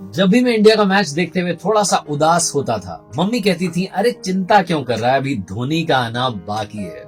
जब भी मैं इंडिया का मैच देखते हुए थोड़ा सा उदास होता था, मम्मी कहती थी, अरे चिंता क्यों कर रहा है, अभी धोनी का आना बाकी है।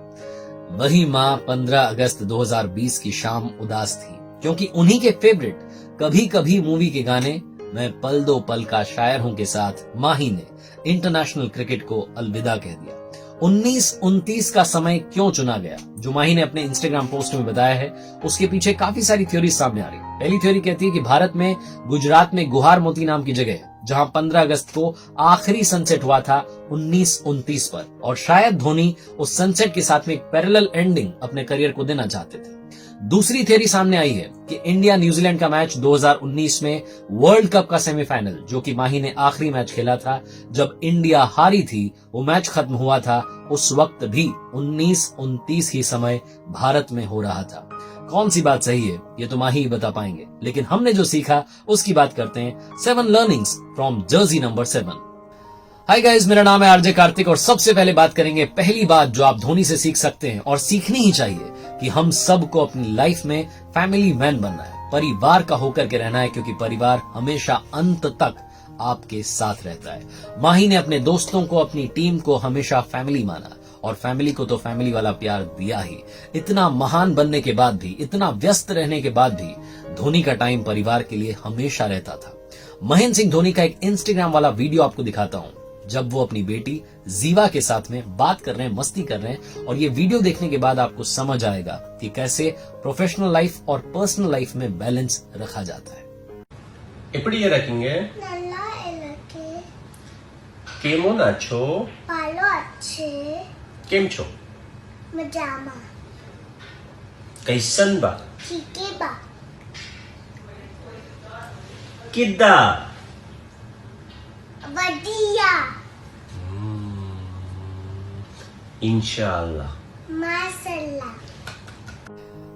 वही माँ 15 अगस्त 2020 की शाम उदास थी, क्योंकि उन्हीं के फेवरेट कभी कभी मूवी के गाने मैं पल दो पल का शायर हूं के साथ माही ने इंटरनेशनल क्रिकेट को अलविदा कह दिया। 1929 का समय क्यों चुना गया, जो माही ने अपने इंस्टाग्राम पोस्ट में बताया है, उसके पीछे काफी सारी थ्योरी सामने आ रही है। पहली थ्योरी कहती है कि भारत में गुजरात में गुहार मोती नाम की जगह है, जहां 15 अगस्त को आखिरी सनसेट हुआ था 1929 पर, और शायद धोनी उस सनसेट के साथ में एक पैरेलल एंडिंग अपने करियर को देना चाहते थे। दूसरी थ्योरी सामने आई है कि इंडिया न्यूजीलैंड का मैच 2019 में वर्ल्ड कप का सेमीफाइनल, जो कि माही ने आखिरी मैच खेला था जब इंडिया हारी थी, वो मैच खत्म हुआ था उस वक्त भी 1929 ही समय भारत में हो रहा था। कौन सी बात सही है ये तो माही ही बता पाएंगे, लेकिन हमने जो सीखा उसकी बात करते हैं। 7 learnings from Jersey number 7। Hi guys, मेरा नाम है आरजे कार्तिक और सबसे पहले बात करेंगे पहली बात जो आप धोनी से सीख सकते हैं और सीखनी ही चाहिए, कि हम सबको अपनी लाइफ में फैमिली मैन बनना है, परिवार का होकर के रहना है, क्योंकि परिवार हमेशा अंत तक आपके साथ रहता है। माही ने अपने दोस्तों को, अपनी टीम को हमेशा फैमिली माना, और फैमिली को तो फैमिली वाला प्यार दिया ही। इतना महान बनने के बाद भी, इतना व्यस्त रहने के बाद भी धोनी का टाइम परिवार के लिए हमेशा रहता था। महेंद्र सिंह धोनी का एक इंस्टाग्राम वाला वीडियो आपको दिखाता हूं, जब वो अपनी बेटी जीवा के साथ में बात कर रहे हैं, मस्ती कर रहे हैं, और ये वीडियो देखने के बाद आपको समझ आएगा कि कैसे प्रोफेशनल लाइफ और पर्सनल लाइफ में बैलेंस रखा जाता है। எப்படி இருக்கீங்க? நல்லா இருக்கு. કેમો છો? ભાলো আছে. કેમ છો? મજામાં. कैसन बा? ઠીકે બા. किद्दा? વડિયા. इंशाल्लाह। માસલ્લા.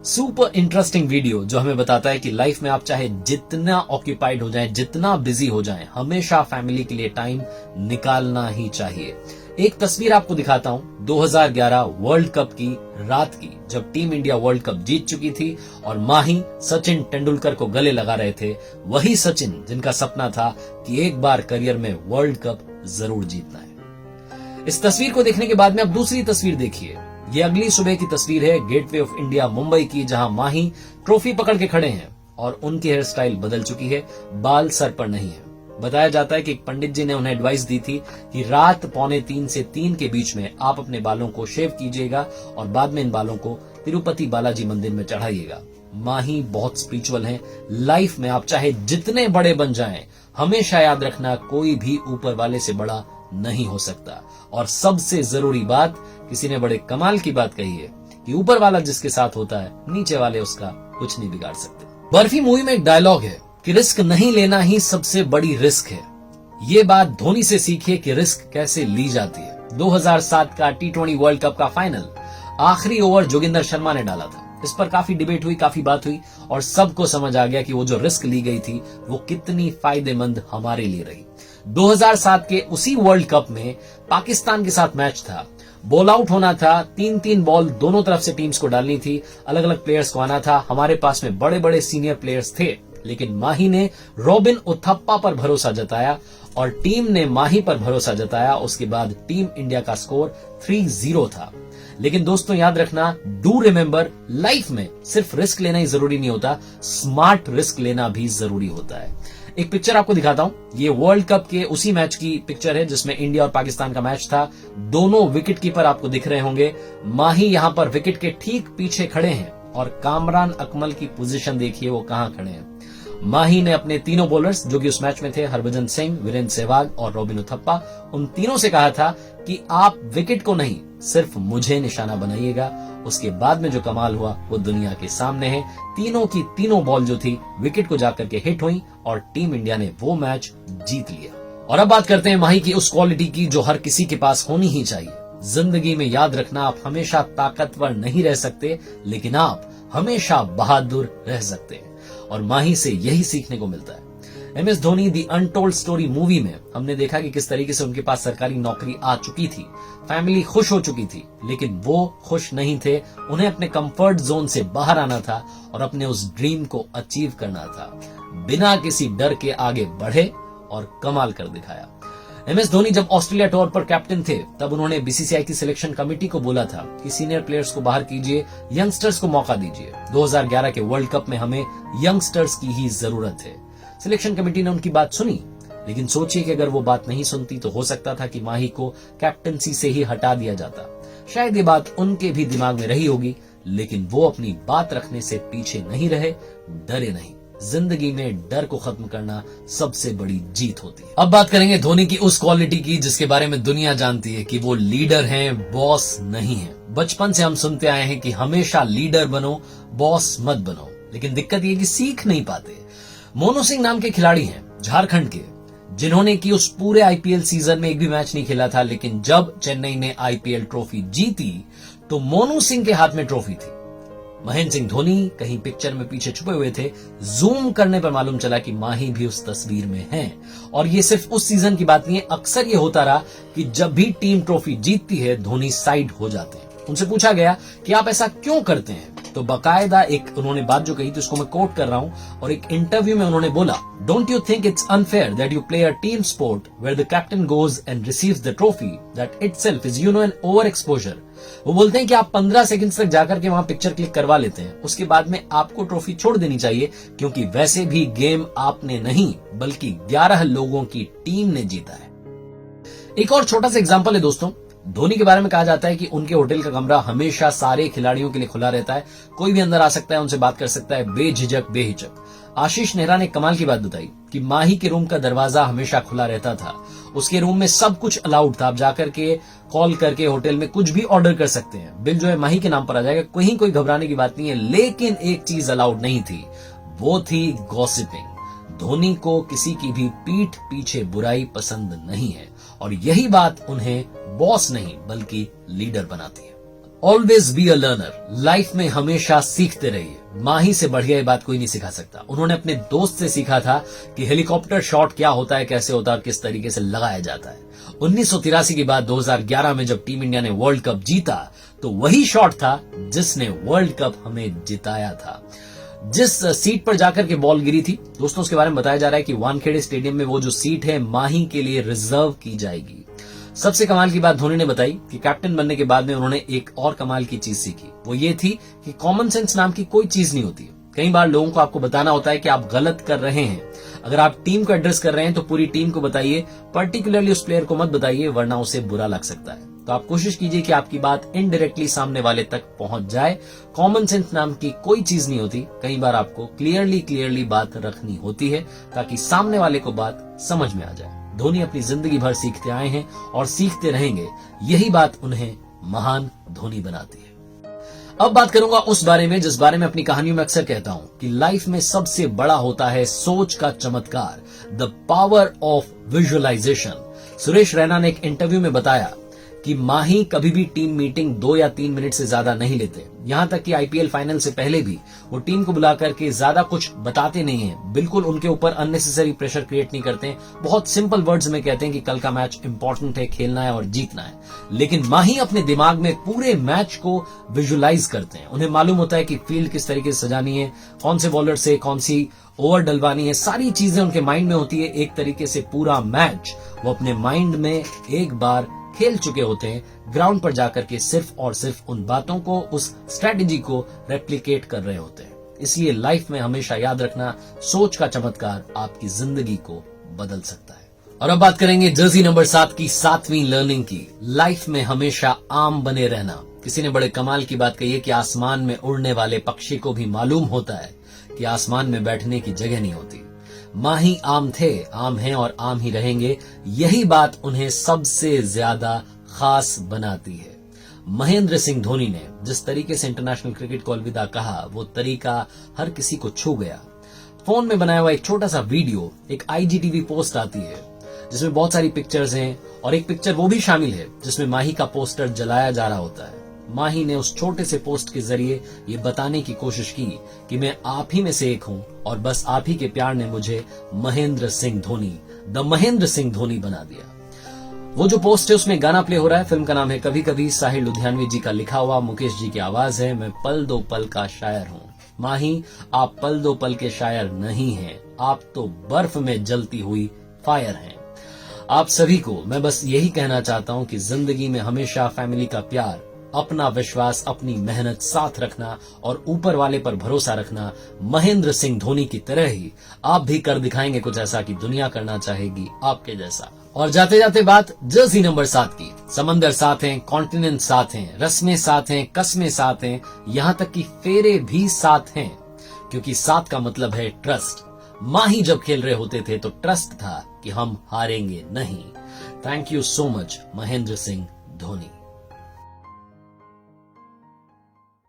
सुपर इंटरेस्टिंग वीडियो जो हमें बताता है कि लाइफ में आप चाहे जितना ऑक्यूपाइड हो जाएं, जितना बिजी हो जाएं, हमेशा फैमिली के लिए टाइम निकालना ही चाहिए। एक तस्वीर आपको दिखाता हूं 2011 वर्ल्ड कप की रात की, जब टीम इंडिया वर्ल्ड कप जीत चुकी थी और माही सचिन तेंदुलकर को गले लगा रहे थे। वही सचिन जिनका सपना था कि एक बार करियर में वर्ल्ड कप जरूर जीतना है। इस तस्वीर को देखने के बाद में अब दूसरी तस्वीर देखिए। ये अगली सुबह की तस्वीर है गेटवे ऑफ इंडिया मुंबई की, जहां माही ट्रॉफी पकड़ के खड़े हैं और उनकी हेयर स्टाइल बदल चुकी है, बाल सर पर नहीं है। बताया जाता है कि एक पंडित जी ने उन्हें एडवाइस दी थी कि रात 2:45 से 3 के बीच में आप अपने बालों को शेव कीजिएगा और बाद में इन बालों को तिरुपति बालाजी मंदिर में चढ़ाइएगा। माही बहुत स्पिरिचुअल हैं। लाइफ में आप चाहे जितने बड़े बन जाएं, हमेशा याद रखना कोई भी ऊपर वाले से बड़ा नहीं हो सकता। और सबसे जरूरी बात, किसी ने बड़े कमाल की बात कही है कि ऊपर वाला जिसके साथ होता है, नीचे वाले उसका कुछ नहीं बिगाड़ सकते। बर्फी मूवी में एक डायलॉग है कि रिस्क नहीं लेना ही सबसे बड़ी रिस्क है। ये बात धोनी से सीखिए कि रिस्क कैसे ली जाती है। 2007 का T20 वर्ल्ड कप का फाइनल, आखिरी ओवर जोगिंदर शर्मा ने डाला था। इस पर काफी डिबेट हुई, काफी बात हुई, और सबको समझ आ गया कि वो जो रिस्क ली गई थी वो कितनी फायदेमंद हमारे लिए रही। 2007 के उसी वर्ल्ड कप में पाकिस्तान के साथ मैच था, बॉल आउट होना था, 3-3 बॉल दोनों तरफ से टीम्स को डालनी थी, अलग अलग प्लेयर्स को आना था। हमारे पास में बड़े बड़े सीनियर प्लेयर्स थे, लेकिन माही ने रॉबिन उथप्पा पर भरोसा जताया और टीम ने माही पर भरोसा जताया। उसके बाद टीम इंडिया का स्कोर 3-0 था। लेकिन दोस्तों याद रखना, डू रिमेंबर, लाइफ में सिर्फ रिस्क लेना ही जरूरी नहीं होता, स्मार्ट रिस्क लेना भी जरूरी होता है। एक पिक्चर आपको दिखाता हूं, ये वर्ल्ड कप के उसी मैच की पिक्चर है जिसमें इंडिया और पाकिस्तान का मैच था। दोनों विकेट कीपर आपको दिख रहे होंगे। माही यहां पर विकेट के ठीक पीछे खड़े हैं और कामरान अकमल की पोजीशन देखिए वो कहां खड़े हैं। माही ने अपने तीनों बॉलर्स जो कि उस मैच में थे, हरभजन सिंह, वीरेंद्र सहवाग और रॉबिन उथप्पा, उन तीनों से कहा था कि आप विकेट को नहीं, सिर्फ मुझे निशाना बनाइएगा। उसके बाद में जो कमाल हुआ वो दुनिया के सामने है। तीनों की तीनों बॉल जो थी विकेट को जाकर के हिट हुई और टीम इंडिया ने वो मैच जीत लिया। और अब बात करते हैं माही की उस क्वालिटी की जो हर किसी के पास होनी ही चाहिए। जिंदगी में याद रखना, आप हमेशा ताकतवर नहीं रह सकते, लेकिन आप हमेशा बहादुर रह सकते हैं, और माही से यही सीखने को मिलता है। MS Dhoni the untold story movie में हमने देखा कि किस तरीके से उनके पास सरकारी नौकरी आ चुकी थी, फैमिली खुश हो चुकी थी, लेकिन वो खुश नहीं थे। उन्हें अपने कंफर्ट जोन से बाहर आना था और अपने उस ड्रीम को अचीव करना था। बिना किसी डर के आगे बढ़े और कमाल कर दिखाया। MS धोनी जब ऑस्ट्रेलिया टूर पर कैप्टन थे तब उन्होंने BCCI की सिलेक्शन कमेटी को बोला था कि सीनियर प्लेयर्स को बाहर कीजिए, यंगस्टर्स को मौका दीजिए। 2011 के वर्ल्ड कप में हमें यंगस्टर्स की ही जरूरत है। सिलेक्शन कमेटी ने उनकी बात सुनी, लेकिन सोचिए कि अगर वो बात नहीं सुनती तो हो सकता था कि माही को कैप्टनसी से ही हटा दिया जाता। शायद ये बात उनके भी दिमाग में रही होगी, लेकिन वो अपनी बात रखने से पीछे नहीं रहे, डरे नहीं। जिंदगी में डर को खत्म करना सबसे बड़ी जीत होती है। अब बात करेंगे धोनी की उस क्वालिटी की जिसके बारे में दुनिया जानती है कि वो लीडर हैं, बॉस नहीं है। बचपन से हम सुनते आए हैं कि हमेशा लीडर बनो, बॉस मत बनो, लेकिन दिक्कत ये कि सीख नहीं पाते। मोनू सिंह नाम के खिलाड़ी हैं झारखंड के, जिन्होंने की उस पूरे IPL सीजन में एक भी मैच नहीं खेला था, लेकिन जब चेन्नई ने IPL ट्रॉफी जीती तो मोनू सिंह के हाथ में ट्रॉफी थी। महेंद्र सिंह धोनी कहीं पिक्चर में पीछे छुपे हुए थे। जूम करने पर मालूम चला कि माही भी उस तस्वीर में हैं। और ये सिर्फ उस सीजन की बात नहीं है, अक्सर ये होता रहा कि जब भी टीम ट्रॉफी जीतती है धोनी साइड हो जाते हैं। उनसे पूछा गया कि आप ऐसा क्यों करते हैं, तो बाकायदा एक उन्होंने बात जो कही थी उसको मैं कोट कर रहा हूं, और एक इंटरव्यू में उन्होंने बोला, don't you think it's unfair that you play a team sport where the captain goes and receives the trophy, that itself is an over exposure. वो बोलते हैं कि आप 15 सेकंड्स तक जाकर के वहां पिक्चर क्लिक करवा लेते हैं, उसके बाद में आपको ट्रॉफी छोड़ देनी चाहिए, क्योंकि वैसे भी गेम आपने नहीं बल्कि 11 लोगों की टीम ने जीता है। एक और छोटा सा एग्जांपल है दोस्तों, धोनी के बारे में कहा जाता है कि उनके होटल का कमरा हमेशा सारे खिलाड़ियों के लिए खुला रहता है, कोई भी अंदर आ सकता है, उनसे बात कर सकता है बेझिझक बेहिचक। आशीष नेहरा ने कमाल की बात बताई कि माही के रूम का दरवाजा हमेशा खुला रहता था, उसके रूम में सब कुछ अलाउड था, आप जाकर के कॉल करके होटल में कुछ भी ऑर्डर कर सकते हैं, बिल जो है माही के नाम पर आ जाएगा, कहीं कोई घबराने की बात नहीं है। लेकिन एक चीज अलाउड नहीं थी, वो थी गॉसिपिंग। धोनी को किसी की भी पीठ पीछे बुराई पसंद नहीं है, और यही बात उन्हें बॉस नहीं बल्कि लीडर बनाती है। Always be a learner, life में हमेशा सीखते रहिए। माही से बढ़िया ये बात कोई नहीं सिखा सकता। उन्होंने अपने दोस्त से सीखा था कि हेलीकॉप्टर शॉट क्या होता है, कैसे होता है और किस तरीके से लगाया जाता है। 1983 के बाद 2011 में जब टीम इंडिया ने वर्ल्ड कप जीता तो वही शॉट था जिसने वर्ल्ड कप हमें जिताया था। जिस सीट पर जाकर के बॉल गिरी थी दोस्तों, उसके बारे में बताया जा रहा है कि वानखेड़े स्टेडियम में वो जो सीट है माही के लिए रिजर्व की जाएगी। सबसे कमाल की बात धोनी ने बताई कि कैप्टन बनने के बाद में उन्होंने एक और कमाल की चीज सीखी, वो ये थी कि कॉमन सेंस नाम की कोई चीज नहीं होती। कई बार लोगों को आपको बताना होता है कि आप गलत कर रहे हैं। अगर आप टीम को एड्रेस कर रहे हैं तो पूरी टीम को बताइए, पर्टिकुलरली उस प्लेयर को मत बताइए, वरना उसे बुरा लग सकता है। तो आप कोशिश कीजिए कि आपकी बात इनडायरेक्टली सामने वाले तक पहुंच जाए। कॉमन सेंस नाम की कोई चीज नहीं होती, कई बार आपको क्लियरली बात रखनी होती है ताकि सामने वाले को बात समझ में आ जाए। धोनी अपनी जिंदगी भर सीखते आए हैं और सीखते रहेंगे, यही बात उन्हें महान धोनी बनाती है। अब बात करूंगा उस बारे में जिस बारे में अपनी कहानियों में अक्सर कहता हूं कि लाइफ में सबसे बड़ा होता है सोच का चमत्कार, the power of visualisation. Suresh Raina ने एक इंटरव्यू में बताया कि माही कभी भी टीम मीटिंग 2 या 3 मिनट से ज्यादा नहीं लेते। यहां तक कि IPL फाइनल से पहले भी वो टीम को बुला करके ज्यादा कुछ बताते नहीं है, बिल्कुल उनके ऊपर अननेसेसरी प्रेशर क्रिएट नहीं करते हैं। बहुत सिंपल वर्ड्स में कहते हैं कि कल का मैच इंपॉर्टेंट है, खेलना है और जीतना है। लेकिन माही अपने दिमाग में पूरे मैच को विजुअलाइज करते हैं। उन्हें मालूम होता है कि फील्ड किस तरीके से सजानी है, कौन से बॉलर से कौन सी ओवर डलवानी है, सारी चीजें उनके माइंड में होती है। एक तरीके से पूरा मैच वो अपने माइंड में एक बार खेल चुके होते हैं, ग्राउंड पर जाकर के सिर्फ और सिर्फ उन बातों को, उस स्ट्रेटेजी को रेप्लिकेट कर रहे होते हैं। इसलिए लाइफ में हमेशा याद रखना, सोच का चमत्कार आपकी जिंदगी को बदल सकता है। और अब बात करेंगे जर्सी नंबर 7 की 7वीं लर्निंग की, लाइफ में हमेशा आम बने रहना। किसी ने बड़े कमाल की बात कही है कि आसमान में उड़ने वाले पक्षी को भी मालूम होता है कि आसमान में बैठने की जगह नहीं होती। माही आम थे, आम हैं और आम ही रहेंगे, यही बात उन्हें सबसे ज्यादा खास बनाती है। महेंद्र सिंह धोनी ने जिस तरीके से इंटरनेशनल क्रिकेट को अलविदा कहा, वो तरीका हर किसी को छू गया। फोन में बनाया हुआ एक छोटा सा वीडियो, एक IGTV पोस्ट आती है जिसमें बहुत सारी पिक्चर्स हैं और एक पिक्चर वो भी शामिल है जिसमें माही का पोस्टर जलाया जा रहा होता है। माही ने उस छोटे से पोस्ट के जरिए ये बताने की कोशिश की कि मैं आप ही में से एक हूं और बस आप ही के प्यार ने मुझे महेंद्र सिंह धोनी, द महेंद्र सिंह धोनी बना दिया। वो जो पोस्ट है उसमें गाना प्ले हो रहा है। फिल्म का नाम है कभी कभी, साहिल लुधियानवी जी का लिखा हुआ, मुकेश जी की आवाज है। मैं पल दो पल का शायर हूं। माही, आप पल दो पल के शायर नहीं हैं, आप तो बर्फ में जलती हुई फायर हैं। आप सभी को मैं बस यही कहना चाहता हूं कि जिंदगी में हमेशा फैमिली का प्यार, अपना विश्वास, अपनी मेहनत साथ रखना और ऊपर वाले पर भरोसा रखना महेंद्र सिंह धोनी की तरह ही आप भी कर दिखाएंगे कुछ ऐसा कि दुनिया करना चाहेगी आपके जैसा। और जाते जाते बात जर्सी नंबर 7 की। समंदर साथ हैं, कॉन्टिनेंट साथ हैं, रस्में साथ हैं, कस्में साथ हैं, यहां तक कि फेरे भी साथ हैं, क्योंकि साथ का मतलब है ट्रस्ट। माही जब खेल रहे होते थे तो ट्रस्ट था कि हम हारेंगे नहीं। Thank you so much Mahendra Singh Dhoni.